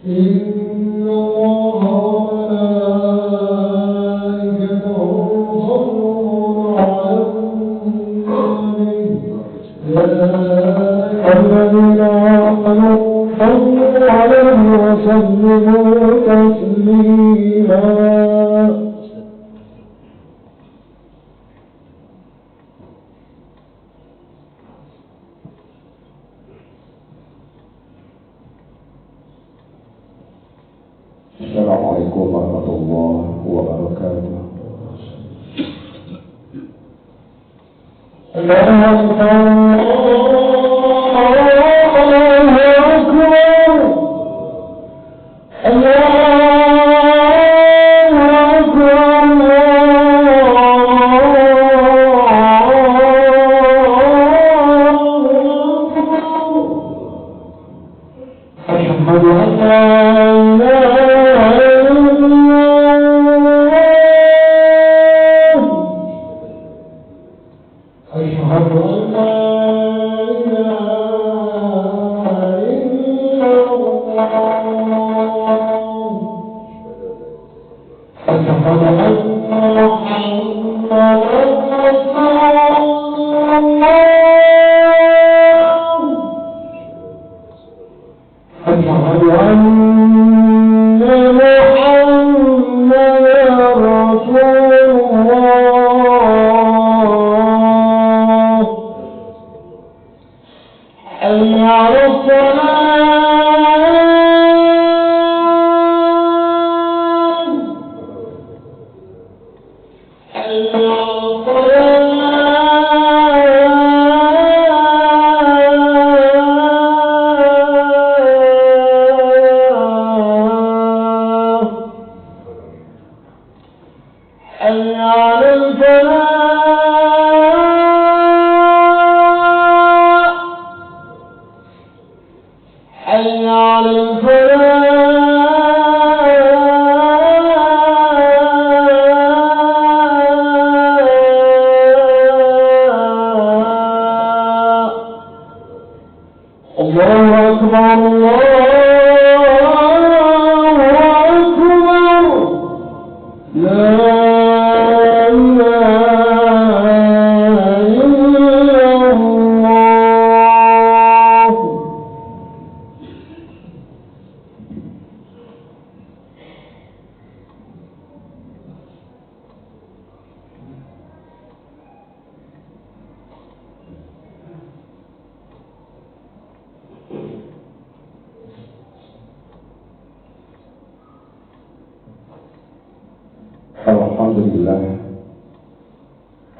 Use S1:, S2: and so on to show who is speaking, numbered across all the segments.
S1: الذين آمنوا صلوا عليه وسلموا تسليما.
S2: Assalamualaikum warahmatullahi wabarakatuh.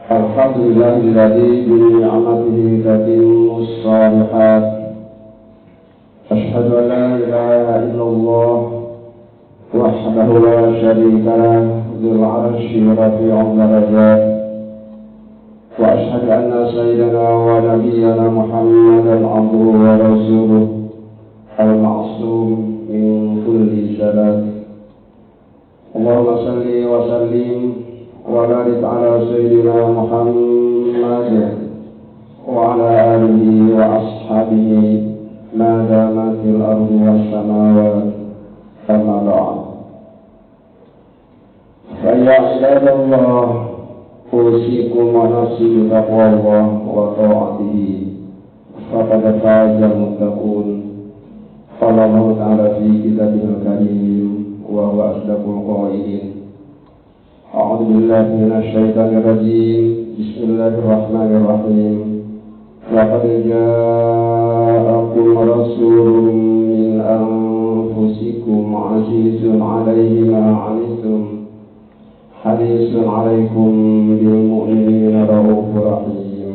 S2: Alhamdulillahilladzi bi ni'matihi tatimmus shalihat. Asyhadu an la ilaha illallah wahdahu la syarika lah dzul 'arsy rafi'ud darajat. Wa asyhadu anna sayyidana wa nabiyyana Muhammadan 'abduhu wa rasuluh al-ma'sum min kulli salat. Allahumma shalli wa sallim wa barik ala sayyidina Muhammad wa ala alihi wa ashabihi ma damatil ardu was samawati amma ba'd. Fa ya ibadallah, usikum wa nafsi bi taqwallah wa ta'atihi faqad faza muttaqun. Qala Allah ta'ala fi kitabihil karim wa huwa asdaqul qailin. أعوذ بالله من الشيطان الرجيم. بسم الله الرحمن الرحيم. لقد جاءكم رسول من أنفسكم عزيز عليه ما عنتم حريص عليكم بالمؤمنين رؤوف رحيم.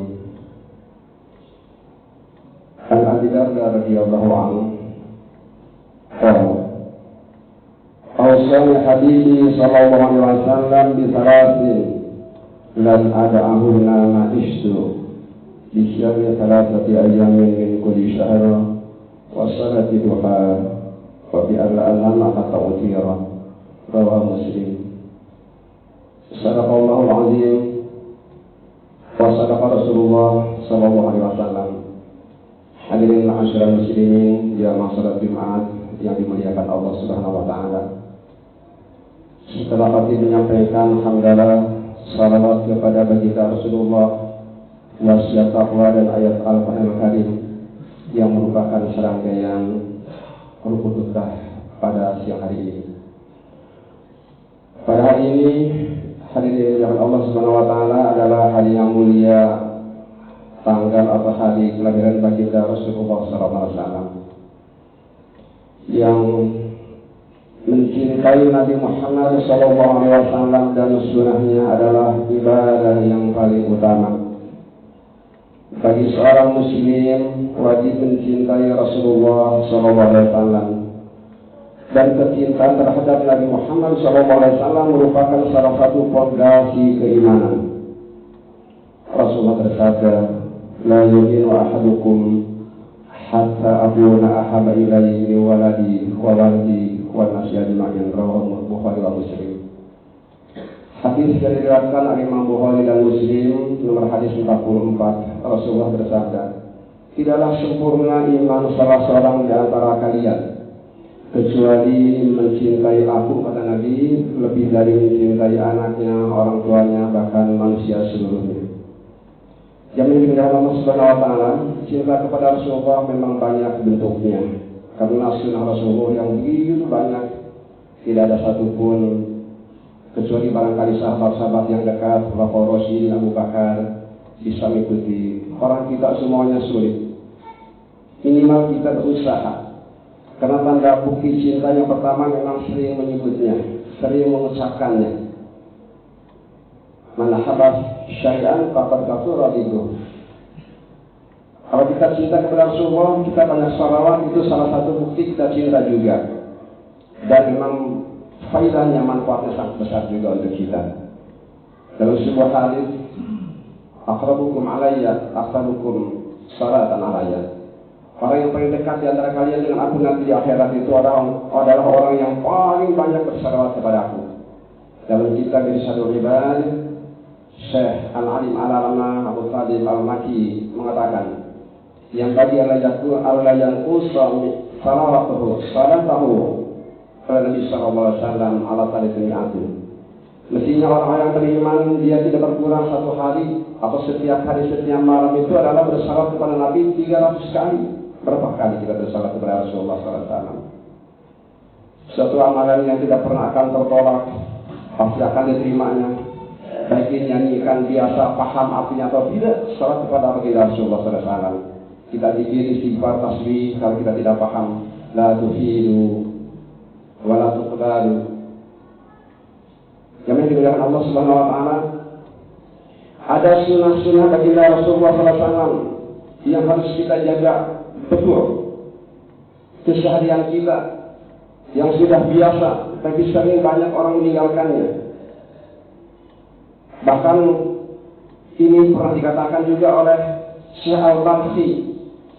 S2: عن أبي درداء رضي الله عنه قال: أوصاني حبيبي صلى الله عليه وسلم بثلاث لن أدعهن ما عشت بصيام 3 أيام من كل شهر وصلاة الضحى وبأن لا أنام حتى أطير. رواه مسلم. صدق الله العظيم وصدق رسول الله صلى الله عليه وسلم. Hadirin ma'asyiral muslimin, ya ma'asyiral jemaat yang dimuliakan Allah Subhanahu wa taala. Setelah hati menyampaikan hamdalah, salawat kepada baginda Rasulullah, wasiat taqwa dan ayat Al-Qur'an Karim yang merupakan serangkaian rukun utah pada siang hari ini. Pada hari ini, hari dimuliakan Allah Subhanahu wa taala adalah hari yang mulia, tanggal atau hari kelahiran baginda Rasulullah SAW yang mencintai Nabi Muhammad SAW dan sunnahnya adalah ibadah yang paling utama. Bagi seorang muslim wajib mencintai Rasulullah SAW, dan kecintaan terhadap Nabi Muhammad SAW merupakan salah satu fondasi keimanan. Rasulullah bersabda, "La yu'minu ahadukum hatta akuna ahabba ilayhi min waladi wa waladi wa nasi ajma'in." Rawahu Bukhari wa Muslim. Hadis yang diriwayatkan oleh Imam Bukhari dan Muslim nomor hadis 44. Rasulullah bersabda, "Tidaklah sempurna iman salah seorang di antara kalian kecuali mencintai aku," kata Nabi, "lebih dari mencintai anaknya, orang tuanya, bahkan manusia seluruhnya." Yang dimuliakan Allah Subhanahu wa taala, cinta kepada Rasulullah memang banyak bentuknya. Karena sunnah Rasulullah yang begitu banyak, tidak ada satupun kecuali barangkali sahabat-sahabat yang dekat, Khulafaur Rasyidin, Abu Bakar, bisa mengikuti. Orang kita semuanya sulit. Minimal kita berusaha. Karena tanda bukti cinta yang pertama memang sering menyebutnya, sering mengucapkannya. Man habas syai'an faqad kafara bihi. Kalau kita cinta kepada Rasulullah, kita banyak salawat, itu salah satu bukti kita cinta juga. Dan memang faedahnya, manfaatnya sangat besar juga untuk kita. Dalam sebuah hadis, aqrabukum alayya aqrabukum salatan alayya. Orang yang paling dekat di antara kalian dengan aku nanti di akhirat itu adalah orang yang paling banyak bersalawat kepada aku. Dalam kitab Irsyadul Ibad, Syekh Al-Alim Al-Alama Abu Talib Al-Maki mengatakan, yang bagi Allah yang kusam salawatuhu salatahu pada Nabi SAW ala talibin atin. Mestinya orang yang beriman dia tidak berkurang satu hari atau setiap hari, setiap malam itu adalah bersalawat kepada Nabi 300 kali. Berapa kali kita bersalawat kepada Rasulullah SAW? Suatu amalan yang tidak pernah akan tertolak, pasti akan diterimanya. Baik dinyanyikan biasa, paham artinya atau tidak, salat kepada baginda Rasulullah SAW. Kita dikir istighfar tasbih, kalau kita tidak paham, la tuhidu wa la tuqdaru. Yang dimuliakan Allah Subhanahu wa taala, ada sunnah-sunnah baginda Rasulullah SAW yang harus kita jaga betul. Keseharian kita yang sudah biasa, tapi sering banyak orang meninggalkannya. Bahkan ini pernah dikatakan juga oleh Syekh Al-Balkhi,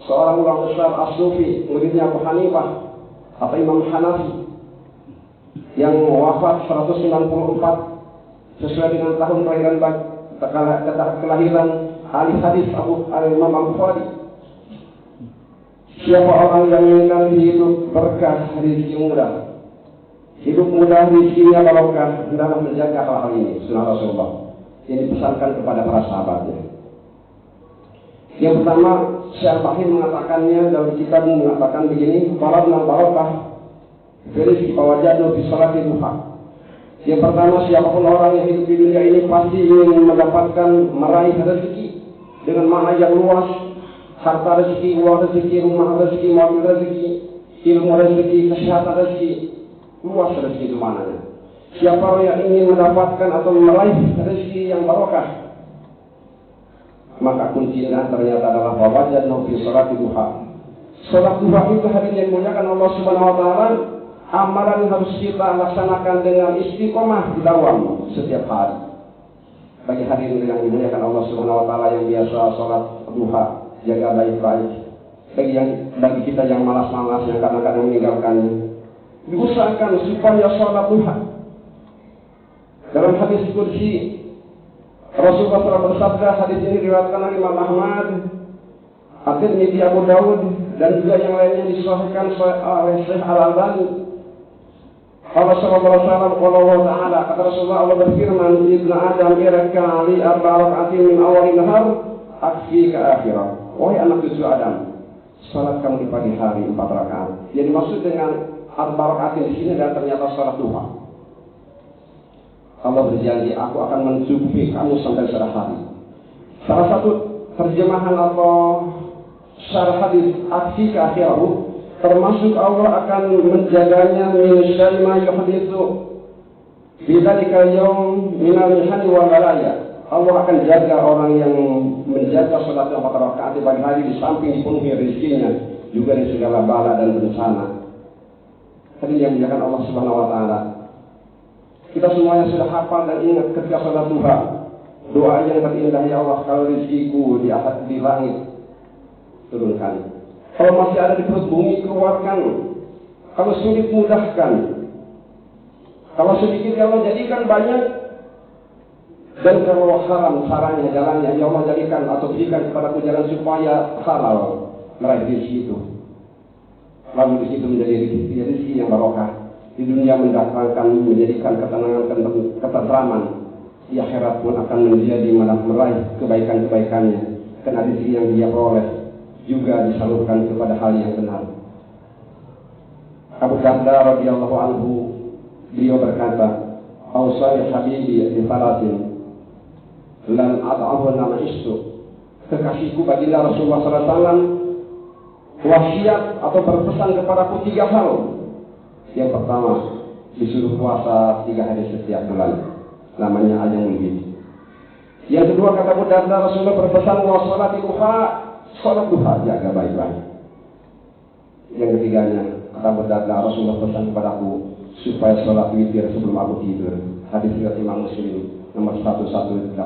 S2: seorang ulama besar As-Sufi, muridnya Abu Hanifah atau Imam Hanafi, yang wafat 194 sesuai dengan tahun kelahiran ahli hadis Imam Al-Bukhari. Siapa orang yang menginginkan hidup berkah, rezeki mudah, hidup mudah, rezekinya barokah, hendaklah menjaga hal-hal ini. Sunnah Rasulullah yang dipesankan kepada para sahabatnya. Yang pertama, Syekh Al-Bahri mengatakannya dalam kitab mengatakan begini, "Farabna barokah rezeki pawajadu fi salati duha." Yang pertama, siapapun orang yang hidup di dunia ini pasti ingin mendapatkan, meraih rezeki dengan makna yang luas. Harta rezeki, uang rezeki, rumah rezeki, mobil rezeki, ilmu rezeki, kesehatan rezeki, luas rezeki itu maknanya. Siapa yang ingin mendapatkan atau meraih rezeki yang barokah, maka kuncinya ternyata adalah wajadna fi sholati duha. Salat duha itu hari yang dimuliakan Allah Subhanahu wa taala, amalan yang harus kita laksanakan dengan istiqomah di dawam setiap hari. Bagi hadirin yang dimuliakan Allah Subhanahu wa taala yang biasa salat duha, jaga baik-baik. Bagi kita yang malas-malas, yang kadang-kadang meninggalkannya, diusahakan supaya salat duha. Dalam hadis qudsi Rasulullah SAW bersabda, hadis ini diriwayatkan oleh Imam Ahmad, akhirnya di Abu Dawud dan juga yang lainnya disahihkan oleh Syekh Al-Albani. Allah sallallahu alaihi wasallam qala ta'ala, kata Rasulullah, Allah berfirman, "Ibnu Adam irka li arba'a rak'atin min awwalin nahar akfi ka akhirah." Wahai anak cucu Adam, salat kamu di pagi hari 4 rakaat. Yang dimaksud dengan arba'a rak'atin di sini adalah ternyata salat duha. Allah berjanji, aku akan mencukupi kamu sampai sore hari. Salah satu terjemahan atau syarah hadis akfi ka akhirah, termasuk Allah akan menjaganya min syarri ma yuhditsu fi dzalika yaum min al-mihani wal balaya. Allah akan jaga orang yang menjaga salat 4 rakaat di pagi hari, di samping dipenuhi rezekinya juga dari segala bala dan bencana. Tadi yang dimuliakan Allah Subhanahu wa taala. Kita semuanya sudah hafal dan ingat ketika salat duha, doa yang terindah, ya Allah, kalau rezekiku di langit turunkan. Kalau masih ada di perut bumi, keluarkan. Kalau sulit, mudahkan. Kalau sedikit, ya Allah, jadikan banyak. Dan kalau haram caranya, jalannya, ya Allah, jadikan atau berikan kepadaku jalan supaya halal meraih rezeki itu. Lalu di situ menjadi rezeki yang barokah. Di dunia mendatangkan, menjadikan ketenangan, ketentraman. Di akhirat pun akan menjadi malah meraih kebaikan-kebaikannya. Karena rezeki yang dia peroleh juga disalurkan kepada hal yang benar. Abu Darda radhiyallahu anhu, beliau berkata, "Ausani habibi bi salatin lan ad'ahu nama istu." Kekasihku baginda Rasulullah SAW wasiat atau berpesan kepadaku 3 hal. Yang pertama, disuruh puasa 3 hari setiap bulan, namanya ayam ulid. Yang kedua, kata Abu Darda, Rasulullah berpesan wa sholati duha, sholat duha jaga baik-baik. Yang ketiganya, kata Abu Darda, Rasulullah pesan kepadaku supaya sholat witir sebelum aku tidur. Hadis riwayat Imam Muslim nomor 1183.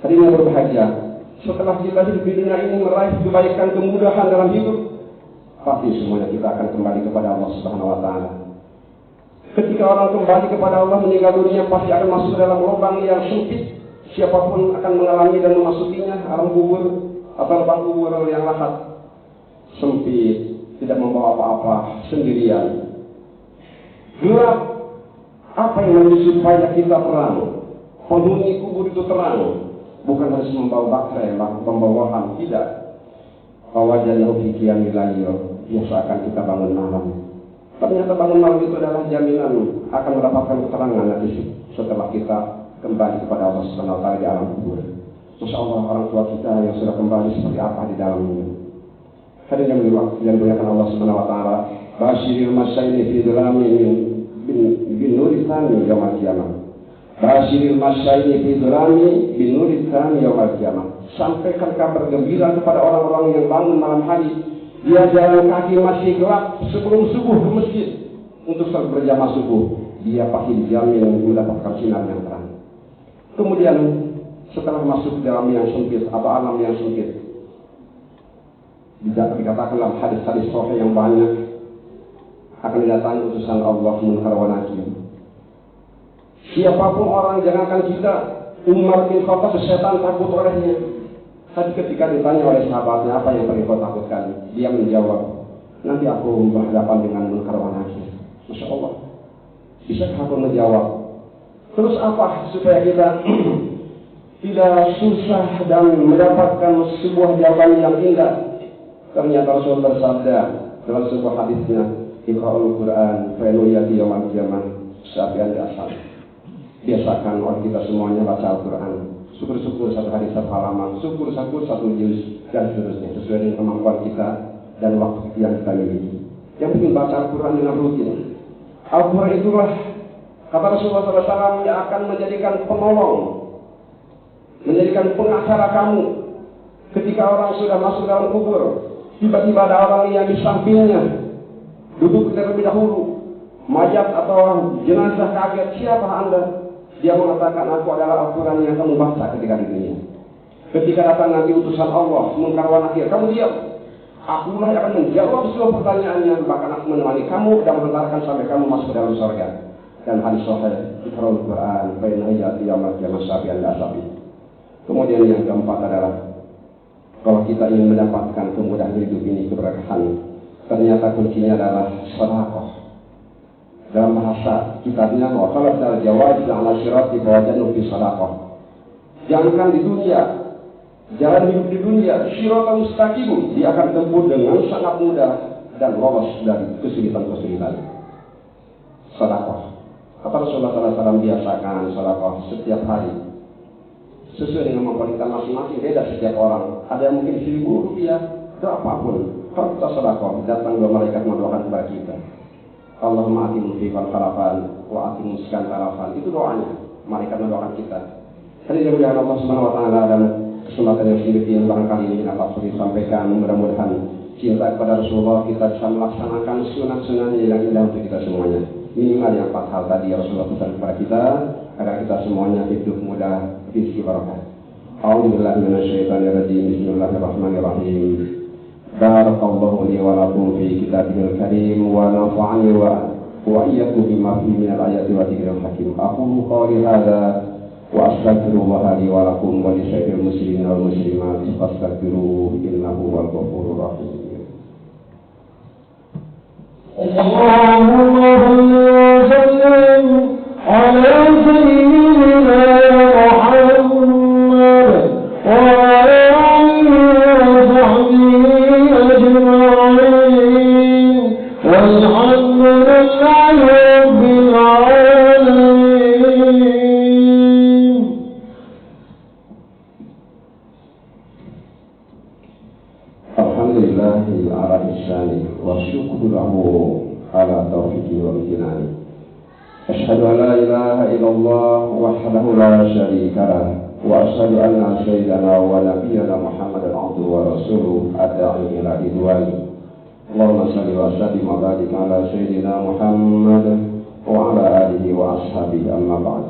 S2: Hari ini berbahagia. Setelah kita hidup di dunia ini meraih kebaikan, kemudahan dalam hidup, pasti semuanya kita akan kembali kepada Allah Subhanahu wa taala. Ketika orang kembali kepada Allah, meninggal dunia pasti akan masuk dalam lubang yang sempit. Siapapun akan mengalami dan memasukinya, alam kubur atau lubang kubur yang lahat, sempit, tidak membawa apa-apa, sendirian, gelap. Apa yang menjadi supaya kita terang? Penghuni kubur itu terang, bukan harus membawa baterai, membawa waham, tidak. Wawajannya pikiran wilayah, biasakan kita bangun malam. Ternyata bangun malam itu adalah jaminan akan mendapatkan keterangan nanti setelah kita kembali kepada Allah Subhanahu wa taala di alam kubur. Masya Allah, orang tua kita yang sudah kembali seperti apa di dalam ini. Hadirin yang dimuliakan Allah Subhanahu wa taala, basyiril masyaini fi dhulamin bin nuri tsani yaumil qiyamah. Basyiril masyaini fi dhulamin bin nuri tsani yaumil qiyamah. Sampaikan kabar gembira kepada orang-orang yang bangun malam hari, dia jalan kaki masih gelap sebelum subuh ke masjid untuk salat berjamaah subuh, dia pasti dijamin mendapatkan sinar yang terang. Kemudian setelah masuk dalam yang sempit atau alam yang sempit, dikatakan dalam hadis-hadis sahih yang banyak, akan didatangi utusan Allah Munkar wa Nakir. Siapapun orang, jangankan kita, Umar bin Khattab, setan takut olehnya. Tadi ketika ditanya oleh sahabatnya, apa yang paling kau takutkan? Dia menjawab, nanti aku berhadapan dengan Munkar wa Nakir. Masya Allah, bisakah aku menjawab? Terus apa supaya kita tidak susah dan mendapatkan sebuah jawaban yang indah? Ternyata Rasul bersabda dalam sebuah hadisnya, Iqra'ul Quran fa'inuyati yawmal qiyamah syafi'an asal. Biasakan oleh kita semuanya baca Al-Quran. Syukur-syukur 1 hari 1 halaman, syukur-syukur 1 juz, dan seterusnya, sesuai dengan kemampuan kita dan waktu yang kita miliki. Yang penting baca Al-Quran dengan rutin. Al-Quran itulah, kata Rasulullah SAW, yang akan menjadikan penolong, menjadikan pengacara kamu. Ketika orang sudah masuk dalam kubur, tiba-tiba ada orang yang di sampingnya duduk terlebih dahulu, mayat atau jenazah kaget, siapa Anda? Dia mengatakan, aku adalah Al-Quran yang kamu baca ketika di dunia. Ketika datang nanti utusan Allah Munkar wa Nakir, kamu diam. Akulah yang akan menjawab semua pertanyaannya, bahkan aku menemani kamu dan mengantarkan sampai kamu masuk ke dalam surga. Dan hadis sahih, Iqra'ul Quran fa'inuyati yawmal qiyamah syafi'an asal. Kemudian yang keempat adalah Kalau kita ingin mendapatkan kemudahan hidup ini, keberkahan, ternyata kuncinya adalah sedekah. Dalam bahasa kitabnya, wa khala dal jawaz ala syirati fawajanu fi sedekah. Jangankan di dunia, jalan hidup di dunia, syiratal mustaqim, dia akan tempuh dengan sangat mudah dan lolos dari kesulitan-kesulitan. Sedekah. Kata Rasulullah SAW, biasakan sedekah setiap hari. Sesuai dengan mampu kita masing-masing, beda setiap orang. Ada yang mungkin 1.000 rupiah, berapapun. Kalau kita sedekah, datang dua malaikat mendoakan kepada kita. Allahumma ati mufifan khalafan, wa ati muskan khalafan. Itu doanya. Malaikat mendoakan kita. Tadi mudah-mudahan Allah Subhanahu Wa Taala dan kesempatan yang sedikit yang barangkali ini dapat disampaikan. Mudah-mudahan cinta kepada Rasulullah kita bisa melaksanakan sunnah-sunnahnya yang indah untuk kita semuanya. Minimal yang 4 hal tadi Rasulullah pesan kepada kita agar kita semuanya hidup mudah, rizki barakah. A'udzubillahi minasyaitonir rajim. Bismillahirrahmanirrahim. Barakallahu li wa lakum fi kitabil karim wa nafa'ani wa iyyakum bima fihi minal ayati wa dzikril hakim. Aqulu qawli hadza wa astaghfirullah li wa lakum wa li sairil muslimin wal muslimat fastaghfiruhu innahu wal ghafurur rahim.
S1: Allahumma salli ala sayyidina Muhammad wa ala alihi wa sahbihi ajma'in walhamdulillahi rabbil alamin.
S2: Alhamdulillahi ala ihsani wa syukru lahu ala taufiqi wa imtinani. Asyhadu an la ilaha illallah wahdahu la syarika lah wa asyhadu anna sayyidana wa nabiyyana Muhammadan abduhu wa rasuluhu ad-da'i ila ridwani. Allahumma shalli wa sallim wa barik ala sayyidina Muhammad wa ala alihi wa ashabihi amma ba'd.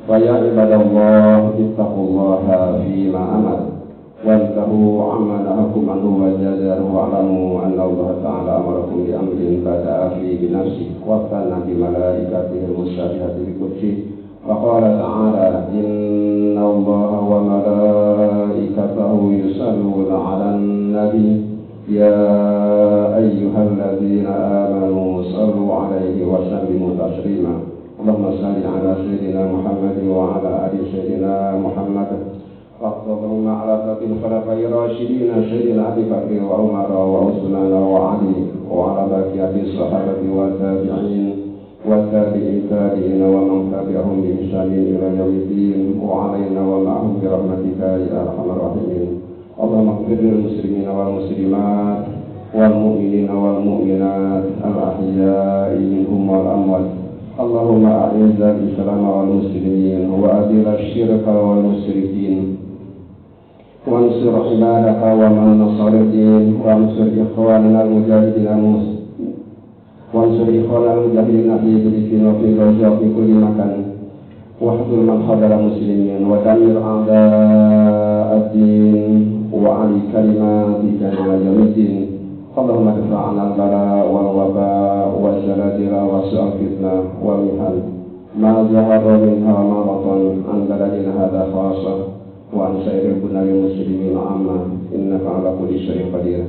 S2: Fa ya ibadallah ittaqullaha fima amara وانتهوا عما نهاكم عنه وزادوا واعلموا ان الله تعالى امركم بامر بدا فيه بنفسه وثنى بملائكته المشابهه بقدسه وقال تعالى ان الله وملائكته يصلون على النبي يا ايها الذين امنوا صلوا عليه وسلموا تسليما اللهم صل على سيدنا محمد وعلى ال سيدنا محمد وقضهم على ذات الخلفاء الراشدين سيدنا ابي بكر وعمر وعثمان وعلي وعلى بقيه الصحابه والتابعين والتابعين ومن تبعهم باحسان الى يوم الدين وعلينا ومعهم برحمتك يا ارحم الراحمين. اللهم اغفر للمسلمين والمسلمات والمؤمنين والمؤمنات الاحياء منهم والاموات. اللهم اعز الاسلام والمسلمين واذل الشرك والمشركين وانصر عبادك ومن نصر الدين وانصر إخواننا المجاهدين وانصر إخواننا المجاهدين في فلسطين وفي غزة وفي كل مكان واحضر من حضر المسلمين ودمر أعداء الدين وعلي كلماتك إلى يوم الدين. اللهم ادفع عنا البلاء والوباء والزلازل وسوء الفتنة والمحن ما ظهر منها وما بطن عن بلدنا هذا خاصة وعن سائر البلدان المسلمين عامة إنك على كل شيء قدير.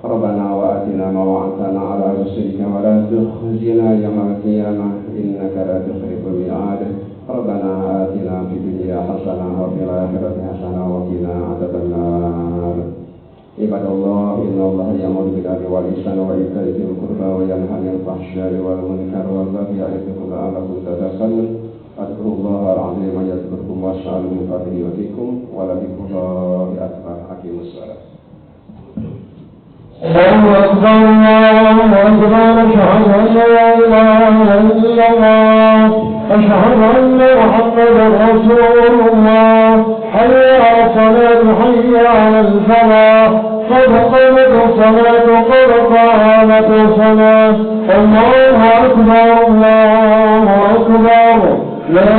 S2: ربنا وآتنا ما وعدتنا على رسلك ولا تخزنا يوم القيامة إنك لا تخلف الميعاد. ربنا آتنا في الدنيا حسنة وفي الآخرة حسنة وقنا عذاب النار. عباد الله إن الله يأمر بالعدل والإحسان وإيتاء ذي القربى وينهى عن الفحشاء والمنكر والبغي يعظكم لعلكم تذكرون. اذكروا الله العظيم يذكركم واسألوا من فضله وفيكم ولذكر الله أكبر. أقيموا الصلاة.
S1: الله أكبر الله أكبر أشهد أن لا إله إلا الله أشهد أن محمدا رسول الله حي على الصلاة حي على الفلاح قد قامت الصلاة قد قامت الصلاة. الله أكبر الله أكبر لا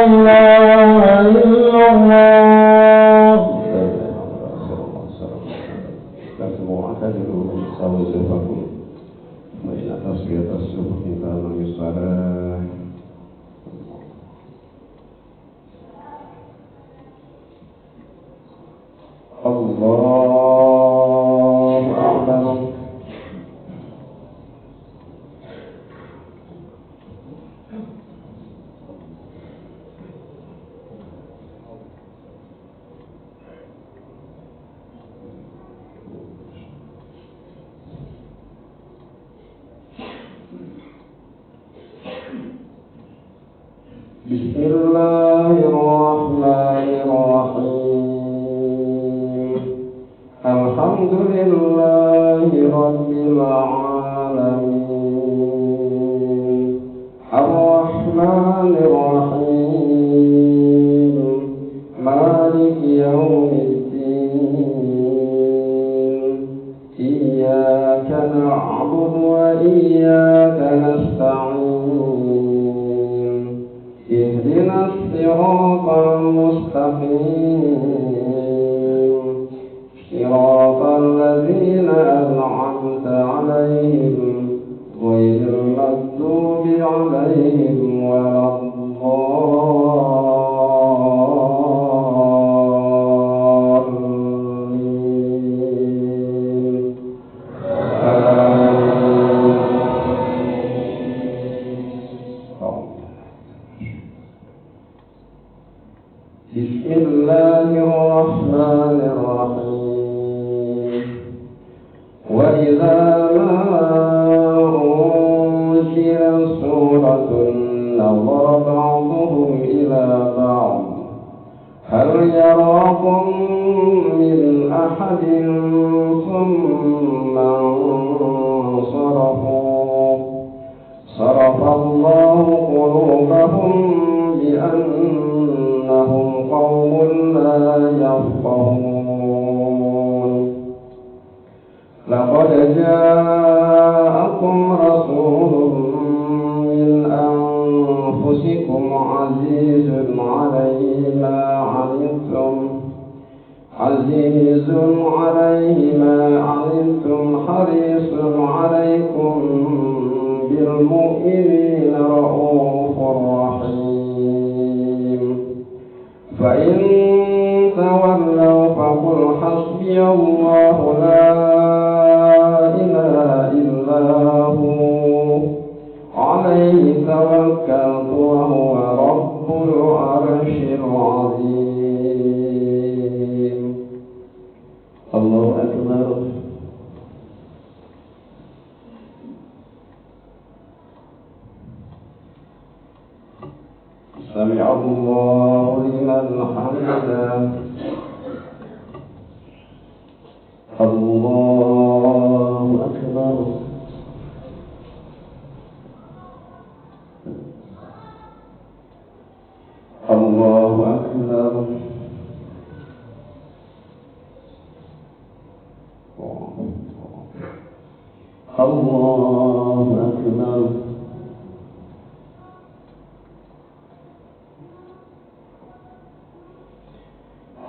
S1: إله إلا الله.
S2: الله أعلم. بسم الله الرحمن الرحيم. الحمد لله رب العالمين الرحمن الرحيم مالك يوم الدين إياك نعبد وإياك نستعين اهدنا الصراط المستقيم صراط الذين أنعمت عليهم غير المغضوب عليهم ولا الضالين. بسم الله الرحمن الرحيم. وإذا ما أنزلت سورة نظر بعضهم إلى بعض هل يراكم من أحد ثم انصرفوا صرف الله قلوبهم بأنهم قوم لا يفقهون. لقد جاءكم رسول من أنفسكم عزيز عليه ما عنتم حريص عليكم بالمؤمنين رؤوف رحيم. فإن تولوا فقل حسبي الله لا إله إلا هو عليه توكلت وهو رب العرش العظيم. الله أكبر. سمع الله لمن حمده. الله أكبر. الله أكبر. الله أكبر.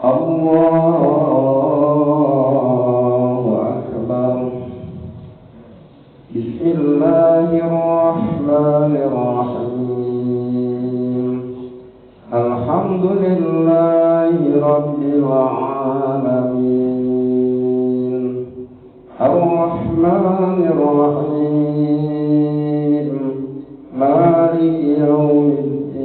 S2: الله أكبر. بسم الله الرحمن الرحيم. الحمد لله رب العالمين الرحمن الرحيم مالك يوم الدين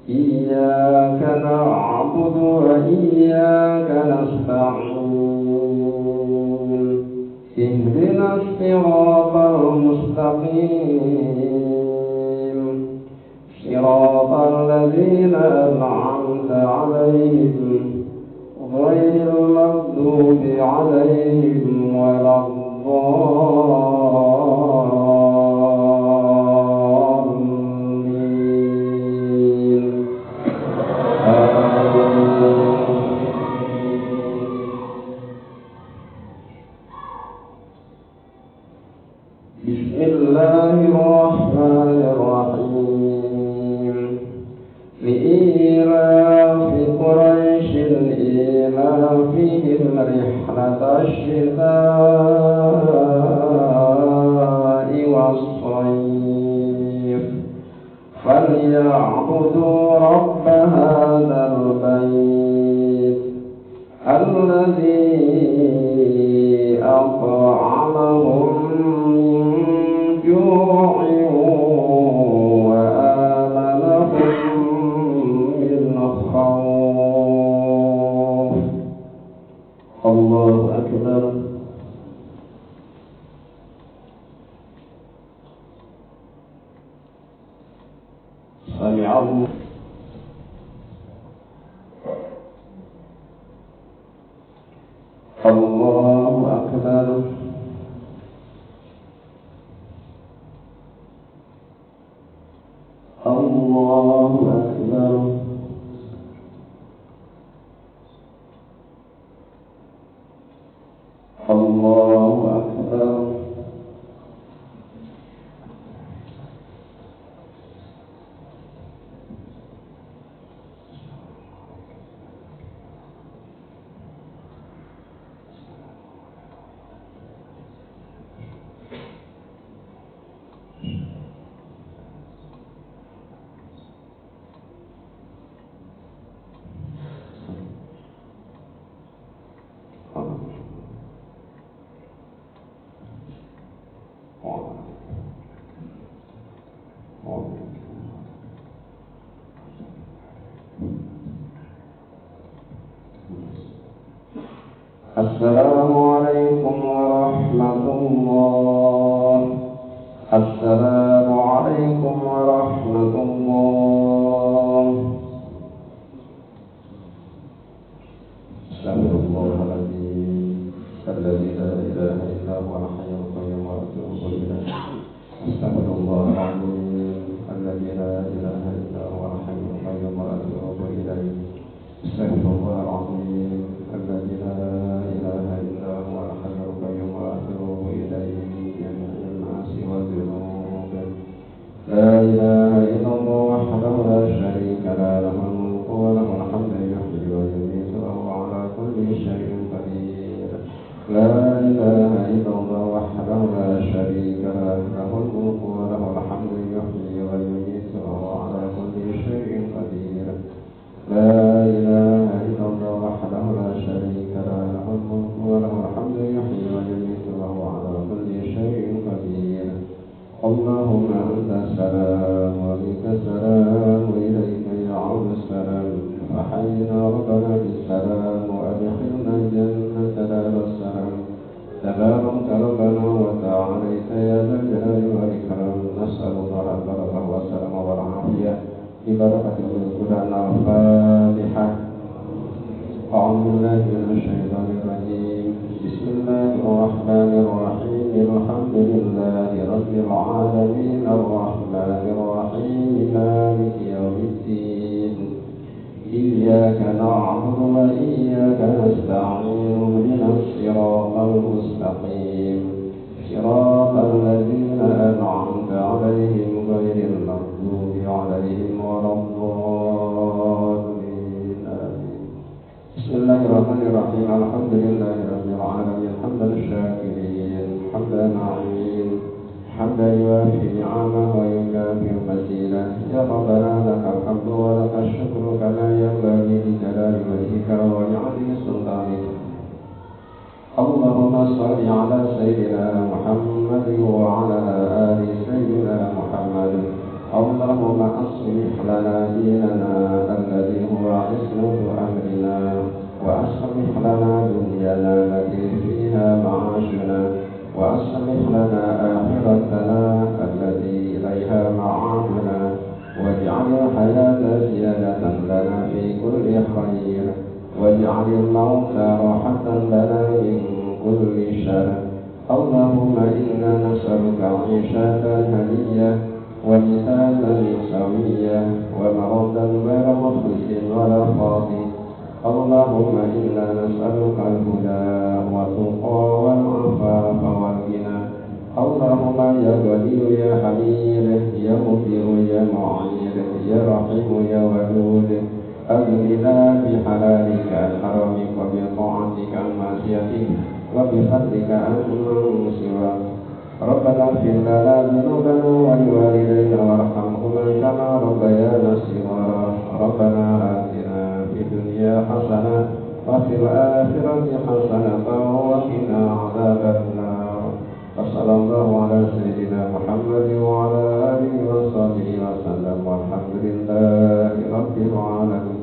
S2: إياك نعبد وإياك نستعين اهدنا الصراط المستقيم صراط الذين أنعمت عليهم غير المغضوب عليهم ولا الضالين. بسم الله الرحمن الرحيم. لإيلاف قريش إيلافهم رحلة الشتاء والصيف فليعبدوا فليعبدوا رب هذا البيت الذي أطعمهم من جوع وآمنهم من خوف. الله أكبر. سمع الله. الله أكبر. الله أكبر. الله أكبر. السلام عليكم ورحمة الله. السلام عليكم ورحمة الله. استغفر الله العظيم الذي لا إله إلا هو الحي القيوم وأتوب إليه. استغفر الله العظيم الذي لا إله إلا هو الحي القيوم وأتوب إليه. استغفر الله العظيم الذي لا إله إلا هو الحي القيوم وأتوب إليه من جميع المعاصي والذنوب. لا إله إلا الله وحده لا شريك له، له الملك وله الحمد يحيي ويميت وهو على كل شيء قدير. لا إله إلا الله وحده لا شريك له، له الملك وله الحمد يحيي ويميت وهو على كل شيء قدير. لا إله إلا الله وحده لا شريك له، له الملك وله الحمد يحيي ويميت وهو على كل شيء قدير. اللهم أنت السلام وبك السلام وإليك يعود السلام. فحينا ربنا بالسلام وأدخلنا الجنة دار السلام. تبارك ربنا وتعاليت يا ذا الجلال والإكرام. نسأل الله البركة والسلام والعافية ببركة القرآن الفاتحة. أعوذ بالله من الشيطان الرجيم. بسم الله الرحمن الرحيم. الحمد لله رب العالمين الرحمن الرحيم مالك يوم الدين. إياك نعبد وإياك نستعين. اهدنا الصراط المستقيم صراط الذين أنعمت عليهم غير المغضوب عليهم ولا الضالين. بسم الله الرحمن الرحيم. الحمد لله رب العالمين حمدا الشاكرين حمدا نعيم حمدا يوافي نعمه ويكافئ مزيدا. يا ربنا لك الحمد ولك الشكر كما ينبغي لجلال وجهك ولعظيم سلطانك. اللهم صل على سيدنا محمد وعلى آل سيدنا محمد. اللهم أصلح لنا ديننا الذي هو عصمة أمرنا، وأصلح لنا دنيانا التي فيها معاشنا، وأصلح لنا آخرتنا التي إليها معادنا، واجعل الحياة زيادة لنا في كل خير، واجعل الموت راحة لنا من كل شر. اللهم إنا نسألك عيشة هنية ولسانا سويا ومرضا غير مفلس ولا خاطئ. اللهم إنا نسألك الهدى والتقى والعفاف والغنى. اللهم يا غني يا حميد يا مبدئ يا معيد يا رحيم يا ودود أغننا بحلالك عن حرامك وبطاعتك عن معصيتك وبفضلك عن من سواك. ربنا اغفر لنا ذنوبنا ولوالدينا وارحمهما كما ربيانا صغارا ربنا آتنا في الدنيا حسنة وفي الآخرة حسنة وقنا عذاب النار وصلى الله على سيدنا محمد وعلى آله وصحبه وسلم والحمد لله رب العالمين.